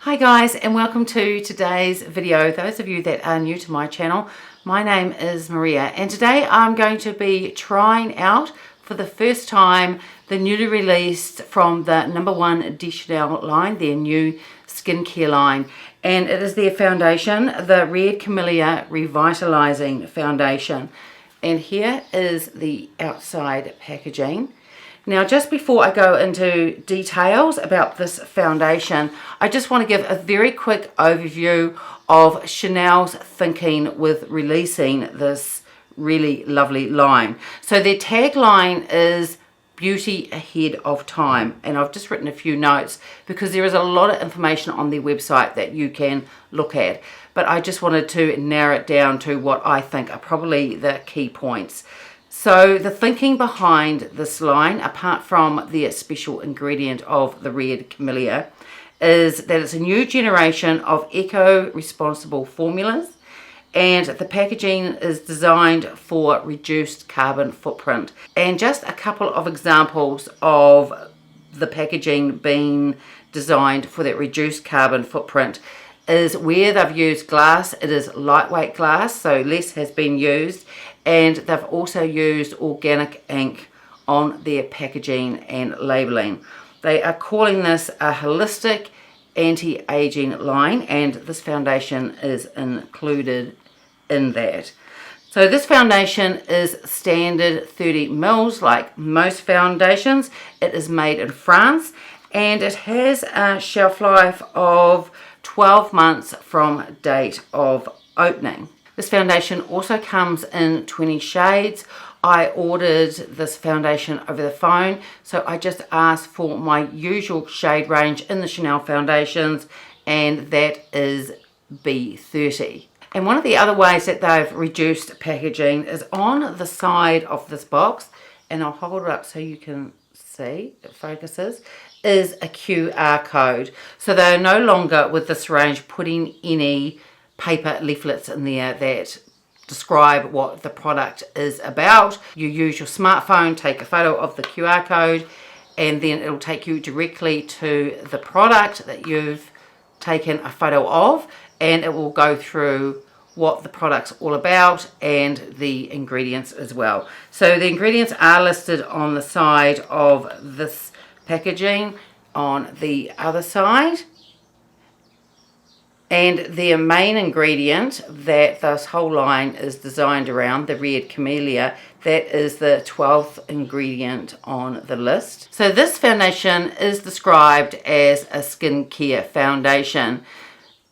Hi guys, and welcome to today's video. Those of you that are new to my channel, my name is Maria, and today I'm going to be trying out for the first time the newly released from the #1 de Chanel line, their new skincare line, and it is their foundation, the Red Camellia Revitalizing Foundation. And here is the outside packaging. Now, just before I go into details about this foundation, I just want to give a very quick overview of Chanel's thinking with releasing this really lovely line. So their tagline is beauty ahead of time, and I've just written a few notes because there is a lot of information on their website that you can look at, but I just wanted to narrow it down to what I think are probably the key points. So the thinking behind this line, apart from the special ingredient of the Red Camellia, is that it's a new generation of eco-responsible formulas, and the packaging is designed for reduced carbon footprint. And just a couple of examples of the packaging being designed for that reduced carbon footprint is where they've used glass. It is lightweight glass, so less has been used, and they've also used organic ink on their packaging and labeling. They are calling this a holistic anti-aging line, and this foundation is included in that. So this foundation is standard 30 mils like most foundations. It is made in France, and it has a shelf life of 12 months from date of opening. This foundation also comes in 20 shades. I ordered this foundation over the phone, so I just asked for my usual shade range in the Chanel foundations, and that is B30. And one of the other ways that they've reduced packaging is on the side of this box, and I'll hold it up so you can see, it focuses, is a QR code. So they're no longer with this range putting any paper leaflets in there that describe what the product is about. You use your smartphone, take a photo of the QR code, and then it'll take you directly to the product that you've taken a photo of, and it will go through what the product's all about and the ingredients as well. So the ingredients are listed on the side of this packaging on the other side. And their main ingredient that this whole line is designed around, the Red Camellia, that is the 12th ingredient on the list. So this foundation is described as a skincare foundation.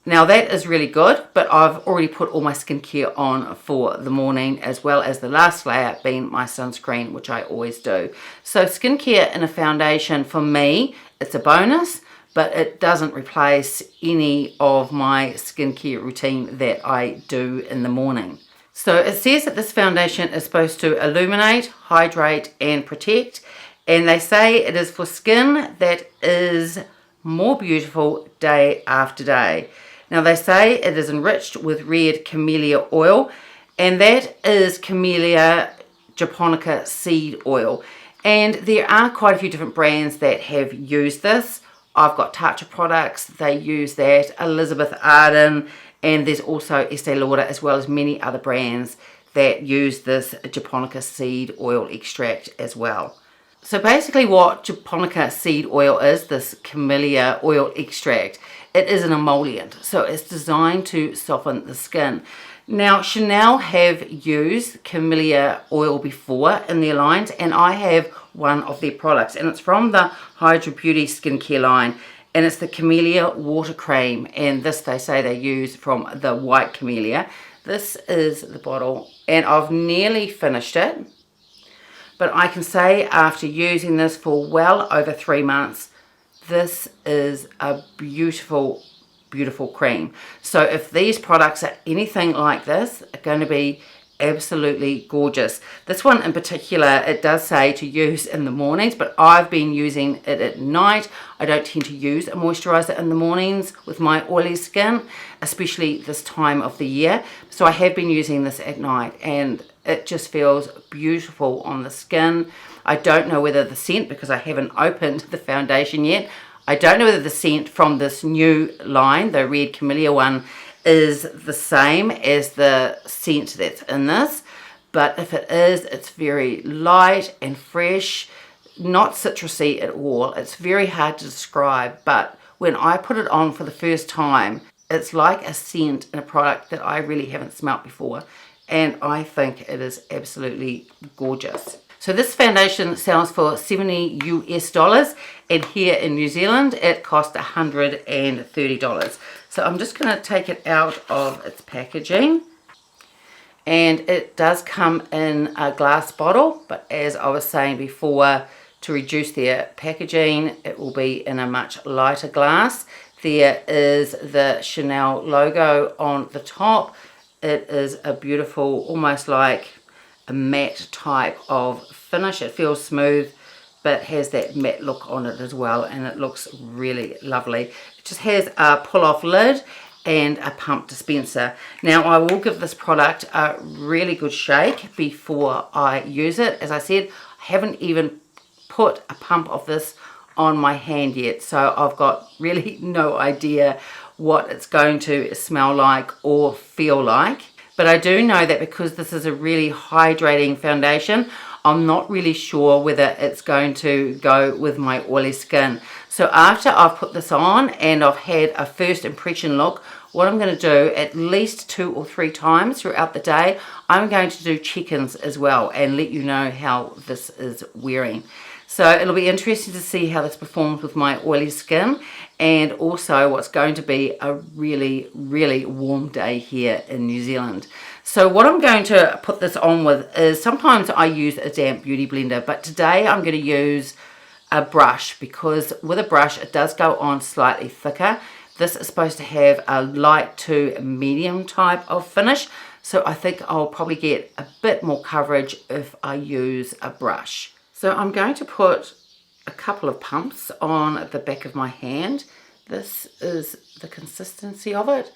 Now that is really good, but I've already put all my skincare on for the morning, as well as the last layer being my sunscreen, which I always do. So skincare in a foundation, for me, it's a bonus, but it doesn't replace any of my skincare routine that I do in the morning. So it says that this foundation is supposed to illuminate, hydrate, and protect, and they say it is for skin that is more beautiful day after day. Now they say it is enriched with Red Camellia Oil, and that is Camellia japonica seed oil. And there are quite a few different brands that have used this. I've got Tatcha products, they use that, Elizabeth Arden, and there's also Estee Lauder, as well as many other brands that use this japonica seed oil extract as well. So basically what japonica seed oil is, this camellia oil extract, it is an emollient, so it's designed to soften the skin. Now Chanel have used camellia oil before in their lines, and I have one of their products, and it's from the Hydra Beauty skincare line, and it's the Camellia water cream, and this they say they use from the white camellia. This is the bottle, and I've nearly finished it, but I can say after using this for well over 3 months, this is a beautiful, beautiful cream. So if these products are anything like this, are going to be absolutely gorgeous. This one in particular, it does say to use in the mornings, but I've been using it at night. I don't tend to use a moisturizer in the mornings with my oily skin, especially this time of the year. So I have been using this at night, and it just feels beautiful on the skin. I don't know whether the scent, because I haven't opened the foundation yet, I don't know whether the scent from this new line, the red Camellia one, is the same as the scent that's in this, but if it is, it's very light and fresh, not citrusy at all. It's very hard to describe, but when I put it on for the first time, it's like a scent in a product that I really haven't smelt before, and I think it is absolutely gorgeous. So this foundation sells for $70 US, and here in New Zealand it cost $130. So I'm just going to take it out of its packaging, and it does come in a glass bottle, but as I was saying before, to reduce their packaging, it will be in a much lighter glass. There is the Chanel logo on the top. It is a beautiful, almost like a matte type of finish. It feels smooth, but has that matte look on it as well, and it looks really lovely. It just has a pull-off lid and a pump dispenser. Now I will give this product a really good shake before I use it. As I said, I haven't even put a pump of this on my hand yet, so I've got really no idea what it's going to smell like or feel like. But I do know that because this is a really hydrating foundation, I'm not really sure whether it's going to go with my oily skin. So after I've put this on and I've had a first impression look, what I'm going to do at least 2 or 3 times throughout the day, I'm going to do check-ins as well and let you know how this is wearing. So it'll be interesting to see how this performs with my oily skin, and also what's going to be a really, really warm day here in New Zealand. So what I'm going to put this on with is, sometimes I use a damp beauty blender, but today I'm going to use a brush, because with a brush it does go on slightly thicker. This is supposed to have a light to medium type of finish, so I think I'll probably get a bit more coverage if I use a brush. So I'm going to put a couple of pumps on the back of my hand. This is the consistency of it.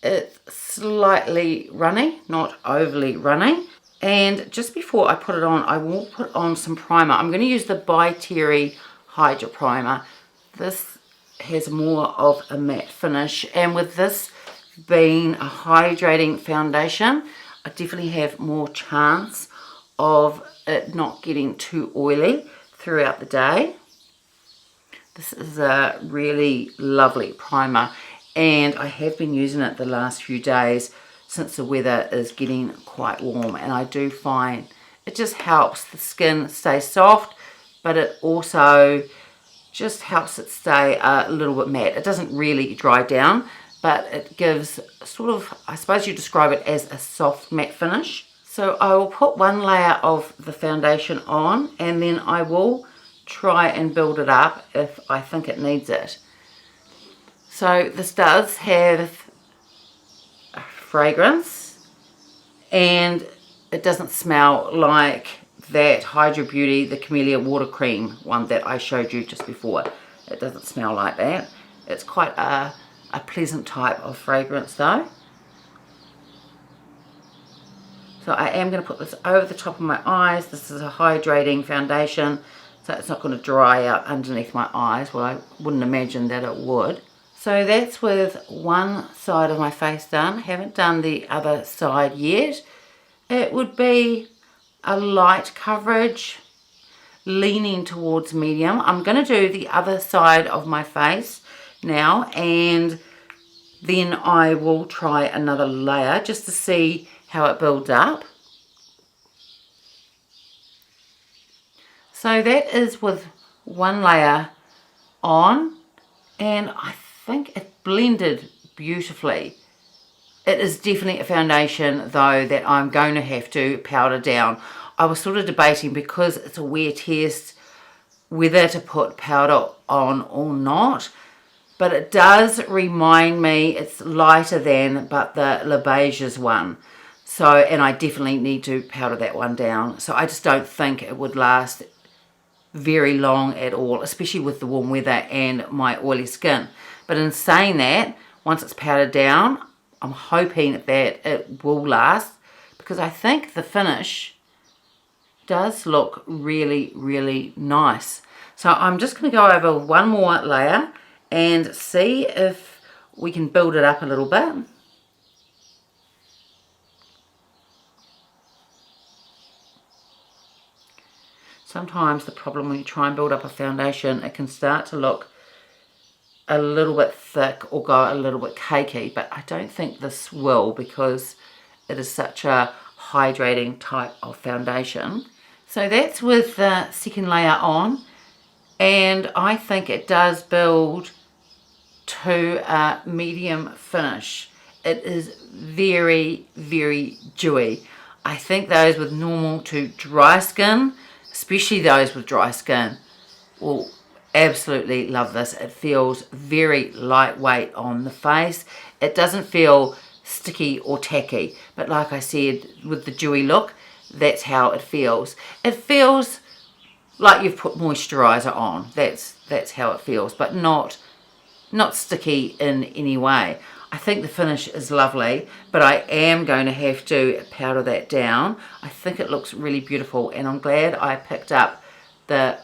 It's slightly runny, not overly runny. And just before I put it on, I will put on some primer. I'm going to use the By Terry Hydra Primer. This has more of a matte finish, and with this being a hydrating foundation, I definitely have more chance of it not getting too oily throughout the day. This is a really lovely primer, and I have been using it the last few days since the weather is getting quite warm, and I do find it just helps the skin stay soft, but it also just helps it stay a little bit matte. It doesn't really dry down, but it gives sort of, I suppose you describe it as a soft matte finish. So I will put one layer of the foundation on, and then I will try and build it up if I think it needs it. So this does have a fragrance, and it doesn't smell like that Hydra Beauty, the Camellia Water Cream one that I showed you just before. It doesn't smell like that. It's quite a pleasant type of fragrance though. So I am going to put this over the top of my eyes. This is a hydrating foundation, so it's not going to dry out underneath my eyes. Well, I wouldn't imagine that it would. So that's with one side of my face done. Haven't done the other side yet. It would be a light coverage, leaning towards medium. I'm going to do the other side of my face now, and then I will try another layer just to see how it builds up. So that is with one layer on, and I think it blended beautifully. It is definitely a foundation though that I'm going to have to powder down. I was sort of debating, because it's a wear test, whether to put powder on or not, but it does remind me, it's lighter than but the Le Beige's one. So, and I definitely need to powder that one down. So I just don't think it would last very long at all, especially with the warm weather and my oily skin. But in saying that, once it's powdered down, I'm hoping that it will last, because I think the finish does look really, really nice. So I'm just going to go over one more layer and see if we can build it up a little bit. Sometimes the problem when you try and build up a foundation, it can start to look a little bit thick or go a little bit cakey, but I don't think this will because it is such a hydrating type of foundation. So that's with the second layer on, and I think it does build to a medium finish. It is very, very dewy. I think those with normal to dry skin, especially those with dry skin, will absolutely love this. It feels very lightweight on the face. It doesn't feel sticky or tacky, but like I said, with the dewy look, that's how it feels. It feels like you've put moisturizer on. That's how it feels, but not sticky in any way. I think the finish is lovely, but I am going to have to powder that down. I think it looks really beautiful, and I'm glad I picked up the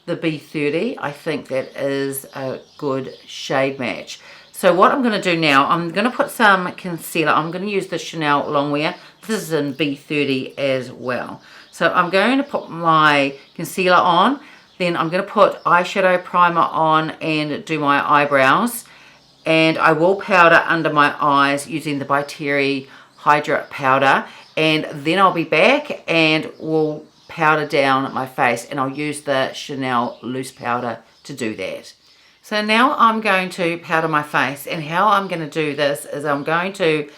B30. I think that is a good shade match. So what I'm going to do now, I'm going to put some concealer. I'm going to use the Chanel Longwear. This is in B30 as well. So I'm going to put my concealer on, then I'm going to put eyeshadow primer on and do my eyebrows. And I will powder under my eyes using the By Terry Hydra powder, and then I'll be back and we'll powder down my face, and I'll use the Chanel loose powder to do that. So now I'm going to powder my face, and how I'm going to do this is I'm going to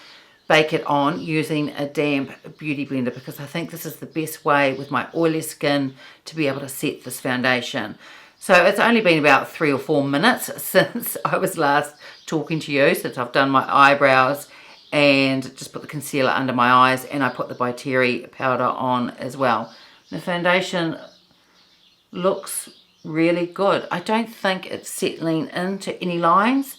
bake it on using a damp beauty blender, because I think this is the best way with my oily skin to be able to set this foundation. So it's only been about 3 or 4 minutes since I was last talking to you, since I've done my eyebrows and just put the concealer under my eyes, and I put the By Terry powder on as well. The foundation looks really good. I don't think it's settling into any lines.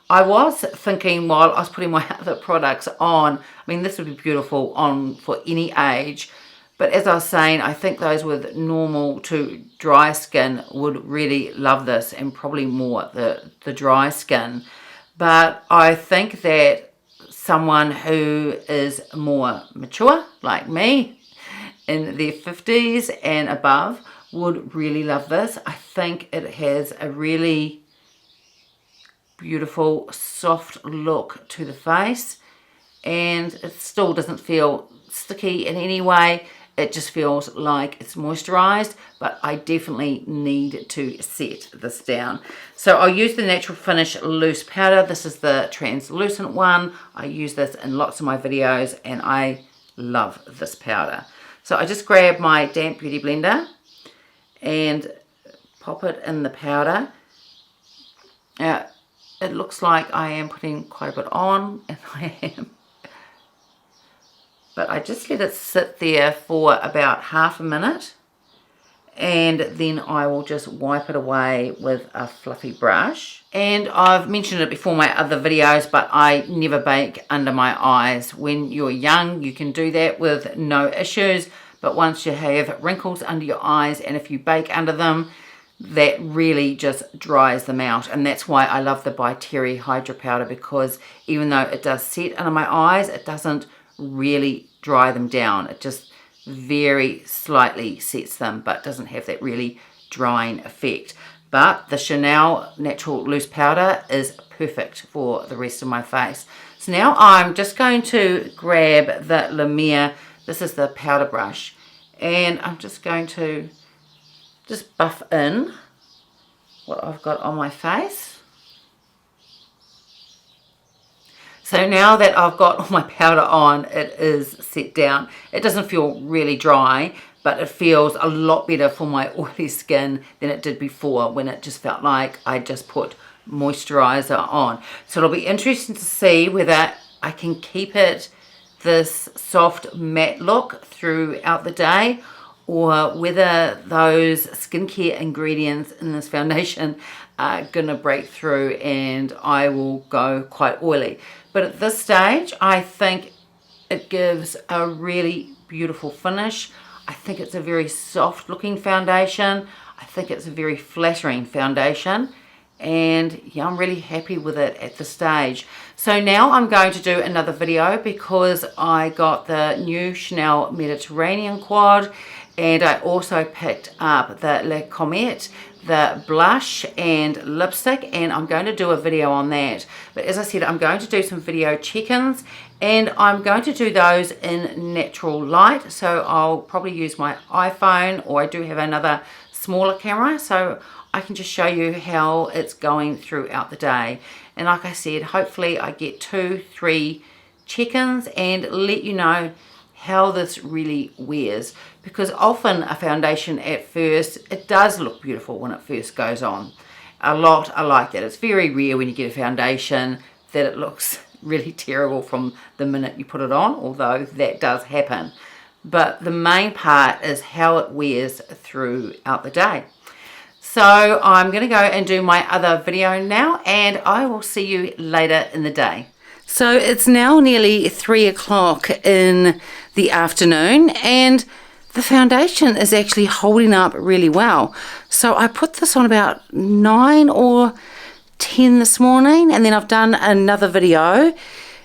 I was thinking while I was putting my other products on, I mean, this would be beautiful on for any age, but as I was saying, I think those with normal to dry skin would really love this, and probably more the dry skin. But I think that someone who is more mature, like me, in their 50s and above, would really love this. I think it has a really beautiful, soft look to the face, and it still doesn't feel sticky in any way. It just feels like it's moisturized, but I definitely need to set this down. So I'll use the Natural Finish loose powder. This is the translucent one. I use this in lots of my videos, and I love this powder. So I just grab my damp beauty blender and pop it in the powder. Now, it looks like I am putting quite a bit on, and I am. But I just let it sit there for about half a minute, and then I will just wipe it away with a fluffy brush. And I've mentioned it before in my other videos, but I never bake under my eyes. When you're young, you can do that with no issues, but once you have wrinkles under your eyes, and if you bake under them, that really just dries them out. And that's why I love the By Terry Hydra powder, because even though it does set under my eyes, it doesn't really dry them down. It just very slightly sets them, but doesn't have that really drying effect. But the Chanel Natural Loose Powder is perfect for the rest of my face. So now I'm just going to grab the Lumiere, this is the powder brush, and I'm just going to just buff in what I've got on my face. So now that I've got all my powder on, it is set down. It doesn't feel really dry, but it feels a lot better for my oily skin than it did before, when it just felt like I just put moisturizer on. So it'll be interesting to see whether I can keep it this soft matte look throughout the day, or whether those skincare ingredients in this foundation are gonna break through and I will go quite oily. But at this stage, I think it gives a really beautiful finish. I think it's a very soft looking foundation. I think it's a very flattering foundation, and yeah, I'm really happy with it at this stage. So now I'm going to do another video because I got the new Chanel Mediterranean quad, and I also picked up the La Comète, the blush and lipstick, and I'm going to do a video on that. But as I said, I'm going to do some video check-ins, and I'm going to do those in natural light. So I'll probably use my iPhone, or I do have another smaller camera, so I can just show you how it's going throughout the day. And like I said, hopefully I get 2-3 check-ins and let you know how this really wears, because often a foundation at first, it does look beautiful when it first goes on. I like that. It's very rare when you get a foundation that it looks really terrible from the minute you put it on, although that does happen. But the main part is how it wears throughout the day. So I'm going to go and do my other video now, and I will see you later in the day. So it's now nearly 3 o'clock in the afternoon, and the foundation is actually holding up really well. So I put this on about 9 or 10 this morning, and then I've done another video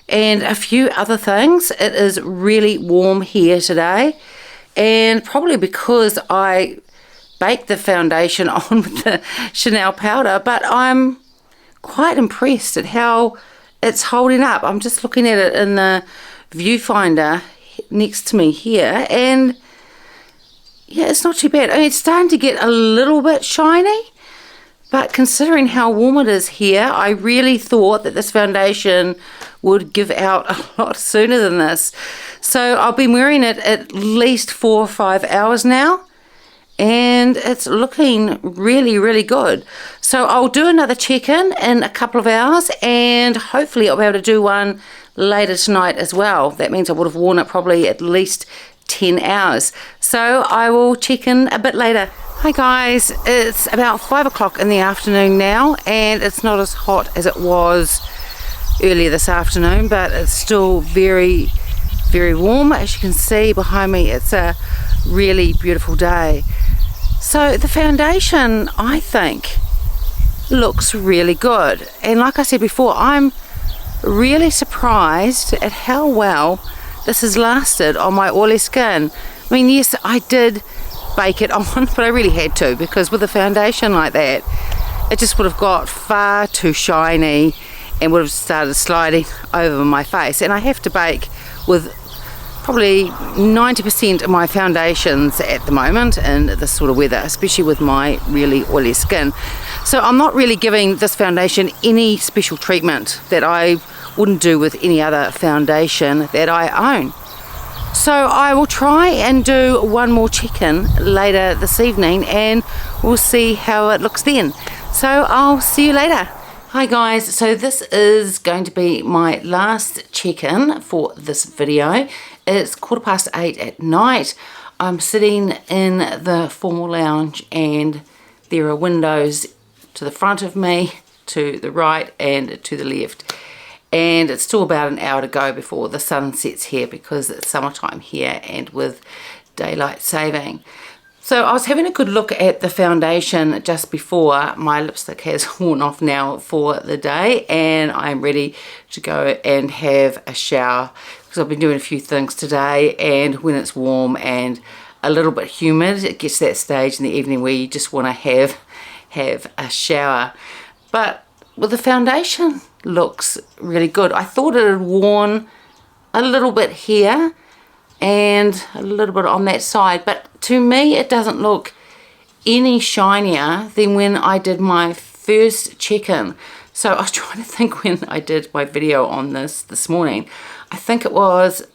and a few other things. It is really warm here today, and probably because I baked the foundation on with the Chanel powder, but I'm quite impressed at how it's holding up. I'm just looking at it in the viewfinder next to me here, and yeah, it's not too bad. I mean, it's starting to get a little bit shiny, but considering how warm it is here, I really thought that this foundation would give out a lot sooner than this. So I've been wearing it at least 4 or 5 hours now, and it's looking really, really good. So I'll do another check-in in a couple of hours, and hopefully I'll be able to do one later tonight as well. That means I would have worn it probably at least 10 hours. So I will check in a bit later. Hi guys, it's about 5 o'clock in the afternoon now, and it's not as hot as it was earlier this afternoon, but it's still very, very warm. As you can see behind me, it's a really beautiful day. So the foundation, I think, looks really good, and like I said before, I'm really surprised at how well this has lasted on my oily skin. I mean, yes, I did bake it on, but I really had to, because with a foundation like that, it just would have got far too shiny and would have started sliding over my face. And I have to bake with probably 90% of my foundations at the moment in this sort of weather, especially with my really oily skin. So I'm not really giving this foundation any special treatment that I wouldn't do with any other foundation that I own. So I will try and do one more check-in later this evening, and we'll see how it looks then. So I'll see you later. Hi guys, so this is going to be my last check-in for this video. It's 8:15 at night. I'm sitting in the formal lounge, and there are windows to the front of me, to the right and to the left. And it's still about an hour to go before the sun sets here, because it's summertime here and with daylight saving. So I was having a good look at the foundation just before. My lipstick has worn off now for the day, and I'm ready to go and have a shower, because I've been doing a few things today, and when it's warm and a little bit humid, it gets to that stage in the evening where you just want to have a shower. But with the foundation, looks really good. I thought it had worn a little bit here and a little bit on that side, but to me it doesn't look any shinier than when I did my first check-in. So I was trying to think when I did my video on this morning. I think it would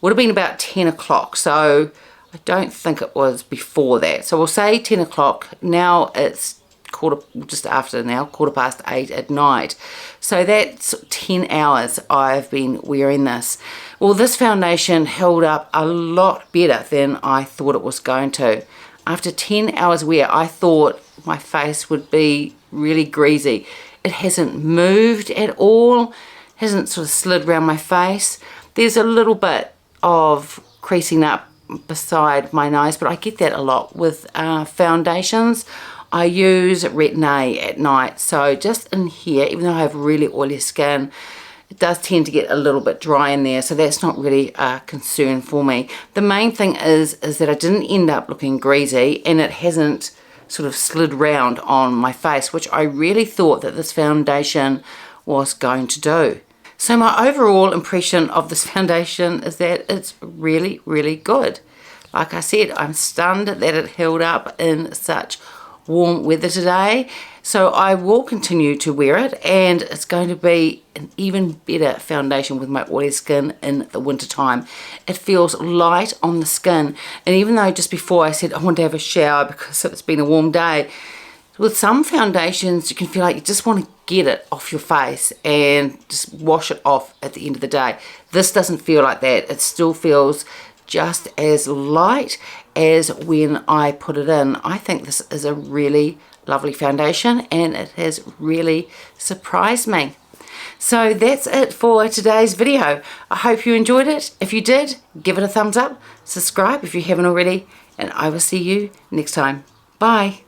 have been about 10 o'clock, so I don't think it was before that. So we'll say 10 o'clock. Now it's just after now, 8:15 at night. So that's 10 hours I've been wearing this. Well, this foundation held up a lot better than I thought it was going to. After 10 hours wear, I thought my face would be really greasy. It hasn't moved at all, hasn't sort of slid around my face. There's a little bit of creasing up beside my nose, but I get that a lot with foundations. I use Retin-A at night, so just in here, even though I have really oily skin, it does tend to get a little bit dry in there, so that's not really a concern for me. The main thing is that I didn't end up looking greasy, and it hasn't sort of slid round on my face, which I really thought that this foundation was going to do. So my overall impression of this foundation is that it's really, really good. Like I said, I'm stunned that it held up in such warm weather today. So I will continue to wear it, and it's going to be an even better foundation with my oily skin in the winter time. It feels light on the skin, and even though just before I said I want to have a shower because it's been a warm day, with some foundations you can feel like you just want to get it off your face and just wash it off at the end of the day. This doesn't feel like that. It still feels just as light as when I put it in. I think this is a really lovely foundation, and it has really surprised me. So that's it for today's video. I hope you enjoyed it. If you did, give it a thumbs up, subscribe if you haven't already, and I will see you next time. Bye.